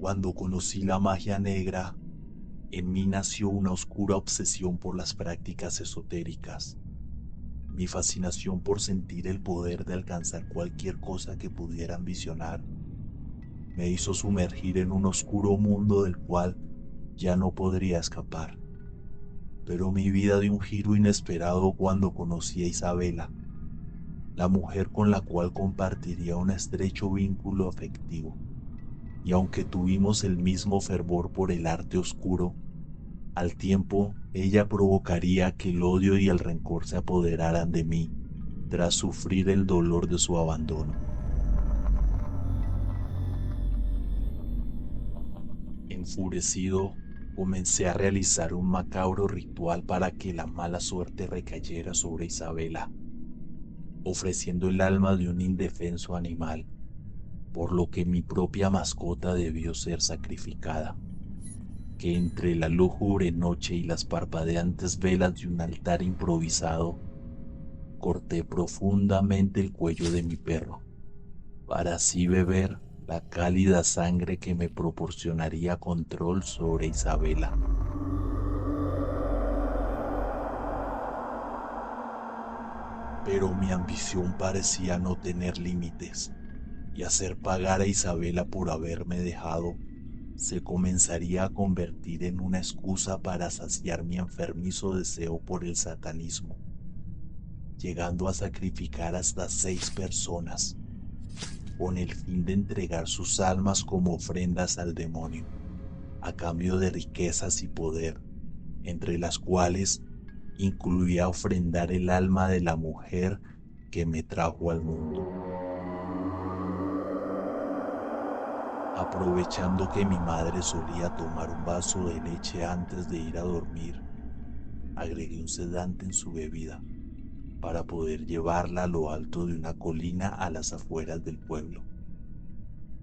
Cuando conocí la magia negra, en mí nació una oscura obsesión por las prácticas esotéricas. Mi fascinación por sentir el poder de alcanzar cualquier cosa que pudiera ambicionar me hizo sumergir en un oscuro mundo del cual ya no podría escapar. Pero mi vida dio un giro inesperado cuando conocí a Isabela, la mujer con la cual compartiría un estrecho vínculo afectivo. Y aunque tuvimos el mismo fervor por el arte oscuro, al tiempo ella provocaría que el odio y el rencor se apoderaran de mí tras sufrir el dolor de su abandono. Enfurecido, comencé a realizar un macabro ritual para que la mala suerte recayera sobre Isabela, ofreciendo el alma de un indefenso animal, por lo que mi propia mascota debió ser sacrificada, que entre la lúgubre noche y las parpadeantes velas de un altar improvisado, corté profundamente el cuello de mi perro, para así beber la cálida sangre que me proporcionaría control sobre Isabela. Pero mi ambición parecía no tener límites, y hacer pagar a Isabela por haberme dejado se comenzaría a convertir en una excusa para saciar mi enfermizo deseo por el satanismo, llegando a sacrificar hasta 6 personas, con el fin de entregar sus almas como ofrendas al demonio, a cambio de riquezas y poder, entre las cuales incluía ofrendar el alma de la mujer que me trajo al mundo. Aprovechando que mi madre solía tomar un vaso de leche antes de ir a dormir, agregué un sedante en su bebida para poder llevarla a lo alto de una colina a las afueras del pueblo,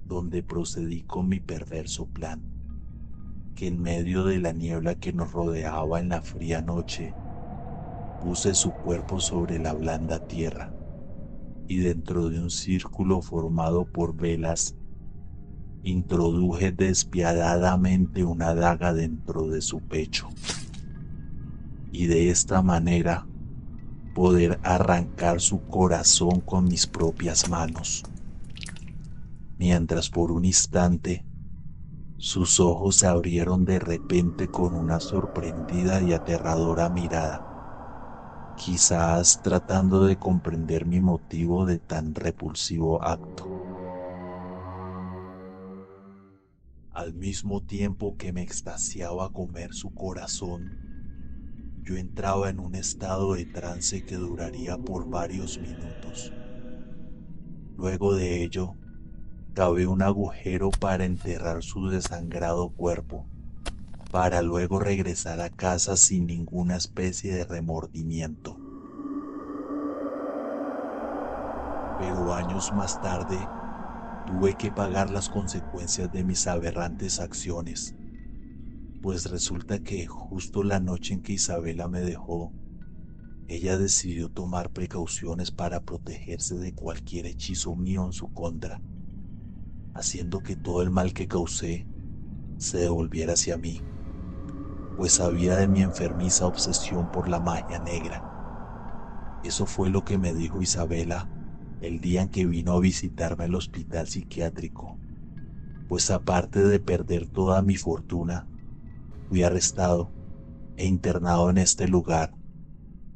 donde procedí con mi perverso plan, que en medio de la niebla que nos rodeaba en la fría noche, puse su cuerpo sobre la blanda tierra y dentro de un círculo formado por velas, introduje despiadadamente una daga dentro de su pecho, y de esta manera poder arrancar su corazón con mis propias manos, mientras por un instante sus ojos se abrieron de repente con una sorprendida y aterradora mirada, quizás tratando de comprender mi motivo de tan repulsivo acto. Al mismo tiempo que me extasiaba comer su corazón, yo entraba en un estado de trance que duraría por varios minutos. Luego de ello, cavé un agujero para enterrar su desangrado cuerpo, para luego regresar a casa sin ninguna especie de remordimiento. Pero años más tarde, tuve que pagar las consecuencias de mis aberrantes acciones, pues resulta que justo la noche en que Isabela me dejó, ella decidió tomar precauciones para protegerse de cualquier hechizo mío en su contra, haciendo que todo el mal que causé se devolviera hacia mí, pues sabía de mi enfermiza obsesión por la magia negra. Eso fue lo que me dijo Isabela el día en que vino a visitarme al hospital psiquiátrico, pues aparte de perder toda mi fortuna, fui arrestado e internado en este lugar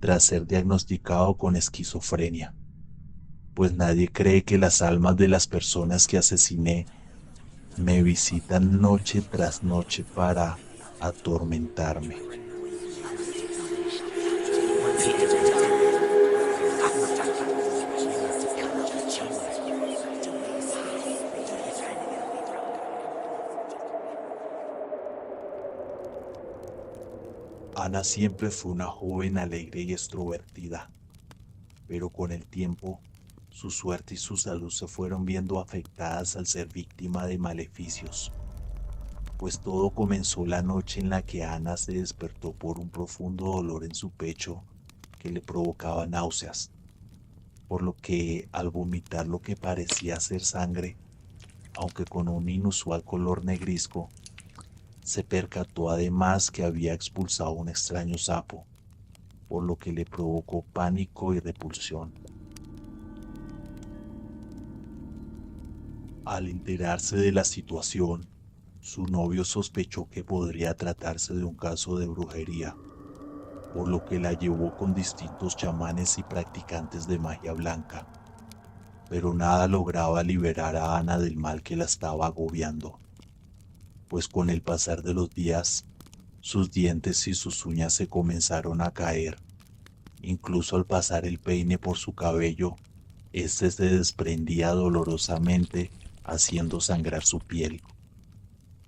tras ser diagnosticado con esquizofrenia, pues nadie cree que las almas de las personas que asesiné me visitan noche tras noche para atormentarme. Ana siempre fue una joven alegre y extrovertida, pero con el tiempo su suerte y su salud se fueron viendo afectadas al ser víctima de maleficios, pues todo comenzó la noche en la que Ana se despertó por un profundo dolor en su pecho que le provocaba náuseas, por lo que al vomitar lo que parecía ser sangre, aunque con un inusual color negrisco, se percató además que había expulsado un extraño sapo, por lo que le provocó pánico y repulsión. Al enterarse de la situación, su novio sospechó que podría tratarse de un caso de brujería, por lo que la llevó con distintos chamanes y practicantes de magia blanca, pero nada lograba liberar a Ana del mal que la estaba agobiando, pues con el pasar de los días, sus dientes y sus uñas se comenzaron a caer. Incluso al pasar el peine por su cabello, éste se desprendía dolorosamente, haciendo sangrar su piel,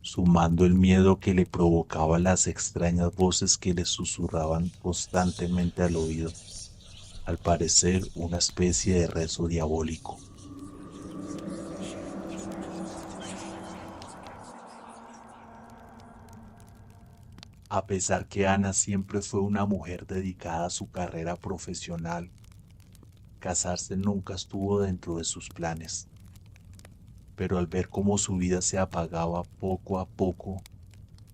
sumando el miedo que le provocaban las extrañas voces que le susurraban constantemente al oído, al parecer una especie de rezo diabólico. A pesar que Ana siempre fue una mujer dedicada a su carrera profesional, casarse nunca estuvo dentro de sus planes. Pero al ver cómo su vida se apagaba poco a poco,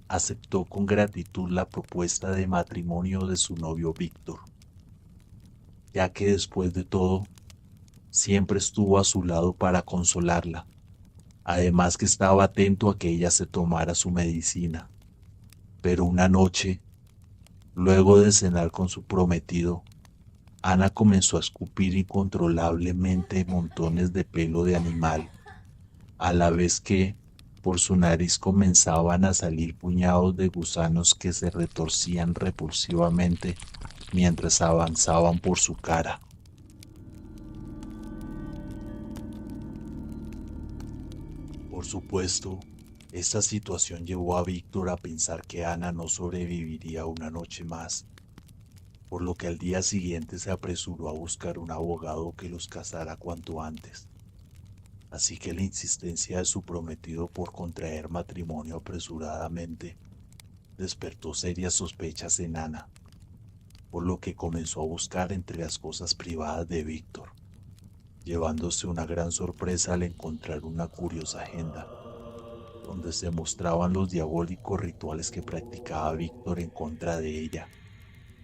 aceptó con gratitud la propuesta de matrimonio de su novio Víctor, ya que después de todo, siempre estuvo a su lado para consolarla, además que estaba atento a que ella se tomara su medicina. Pero una noche, luego de cenar con su prometido, Ana comenzó a escupir incontrolablemente montones de pelo de animal, a la vez que por su nariz comenzaban a salir puñados de gusanos que se retorcían repulsivamente mientras avanzaban por su cara. Por supuesto, esta situación llevó a Víctor a pensar que Ana no sobreviviría una noche más, por lo que al día siguiente se apresuró a buscar un abogado que los casara cuanto antes. Así que la insistencia de su prometido por contraer matrimonio apresuradamente despertó serias sospechas en Ana, por lo que comenzó a buscar entre las cosas privadas de Víctor, llevándose una gran sorpresa al encontrar una curiosa agenda, donde se mostraban los diabólicos rituales que practicaba Víctor en contra de ella,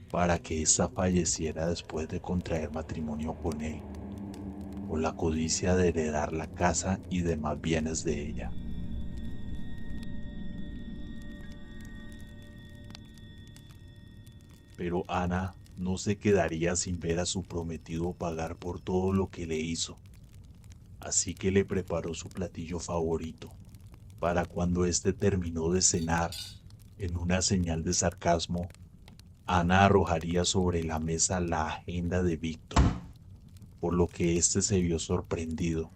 para que ésta falleciera después de contraer matrimonio con él, con la codicia de heredar la casa y demás bienes de ella. Pero Ana no se quedaría sin ver a su prometido pagar por todo lo que le hizo, así que le preparó su platillo favorito, para cuando éste terminó de cenar, en una señal de sarcasmo, Ana arrojaría sobre la mesa la agenda de Víctor, por lo que éste se vio sorprendido,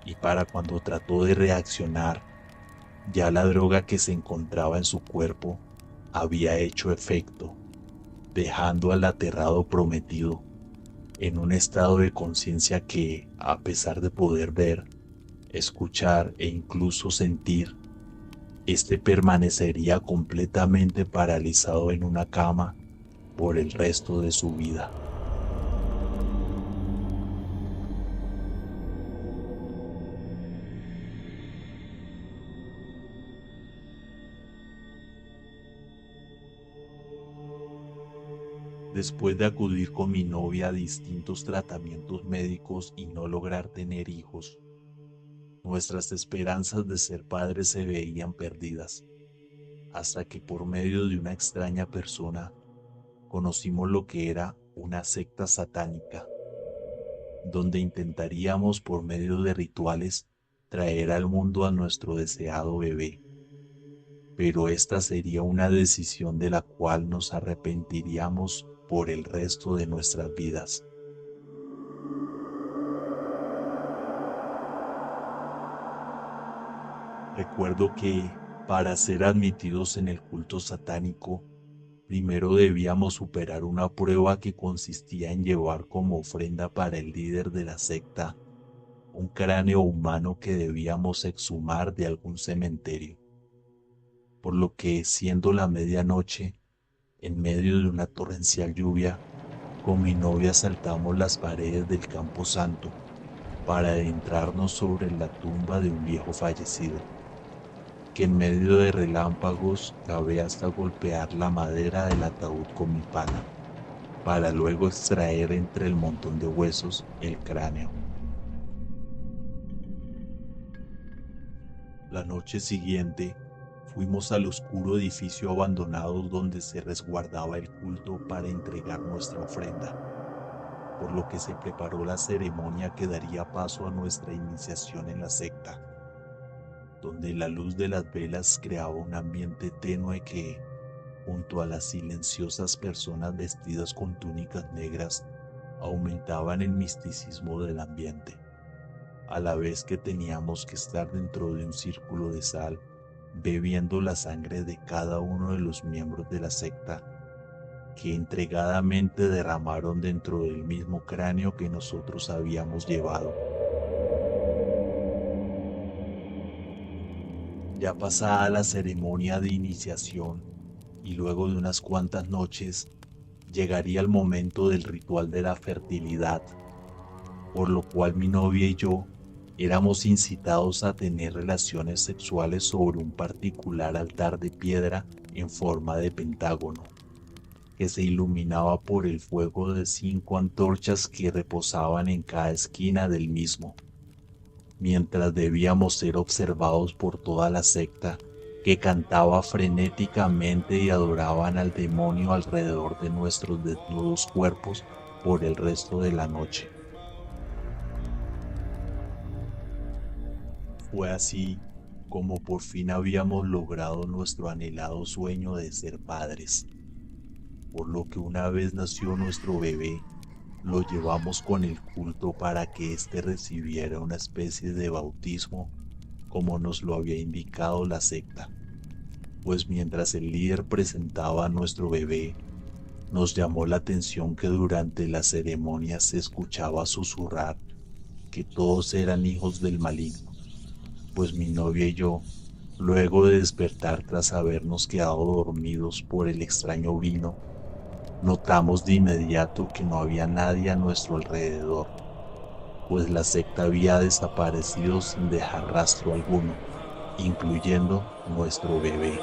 y para cuando trató de reaccionar, ya la droga que se encontraba en su cuerpo había hecho efecto, dejando al aterrado prometido en un estado de conciencia que, a pesar de poder ver, escuchar e incluso sentir, este permanecería completamente paralizado en una cama por el resto de su vida. Después de acudir con mi novia a distintos tratamientos médicos y no lograr tener hijos, nuestras esperanzas de ser padres se veían perdidas, hasta que por medio de una extraña persona conocimos lo que era una secta satánica, donde intentaríamos por medio de rituales traer al mundo a nuestro deseado bebé. Pero esta sería una decisión de la cual nos arrepentiríamos por el resto de nuestras vidas. Recuerdo que, para ser admitidos en el culto satánico, primero debíamos superar una prueba que consistía en llevar como ofrenda para el líder de la secta un cráneo humano que debíamos exhumar de algún cementerio, por lo que, siendo la medianoche, en medio de una torrencial lluvia, con mi novia saltamos las paredes del campo santo, para adentrarnos sobre la tumba de un viejo fallecido, que en medio de relámpagos cavé hasta golpear la madera del ataúd con mi pala, para luego extraer entre el montón de huesos el cráneo. La noche siguiente fuimos al oscuro edificio abandonado donde se resguardaba el culto para entregar nuestra ofrenda, por lo que se preparó la ceremonia que daría paso a nuestra iniciación en la secta, donde la luz de las velas creaba un ambiente tenue que, junto a las silenciosas personas vestidas con túnicas negras, aumentaban el misticismo del ambiente, a la vez que teníamos que estar dentro de un círculo de sal, bebiendo la sangre de cada uno de los miembros de la secta, que entregadamente derramaron dentro del mismo cráneo que nosotros habíamos llevado. Ya pasada la ceremonia de iniciación y luego de unas cuantas noches, llegaría el momento del ritual de la fertilidad, por lo cual mi novia y yo éramos incitados a tener relaciones sexuales sobre un particular altar de piedra en forma de pentágono, que se iluminaba por el fuego de 5 antorchas que reposaban en cada esquina del mismo, mientras debíamos ser observados por toda la secta, que cantaba frenéticamente y adoraban al demonio alrededor de nuestros desnudos cuerpos por el resto de la noche. Fue así como por fin habíamos logrado nuestro anhelado sueño de ser padres, por lo que una vez nació nuestro bebé, lo llevamos con el culto para que éste recibiera una especie de bautismo como nos lo había indicado la secta, pues mientras el líder presentaba a nuestro bebé, nos llamó la atención que durante la ceremonia se escuchaba susurrar que todos eran hijos del maligno, pues mi novia y yo, luego de despertar tras habernos quedado dormidos por el extraño vino, notamos de inmediato que no había nadie a nuestro alrededor, pues la secta había desaparecido sin dejar rastro alguno, incluyendo nuestro bebé.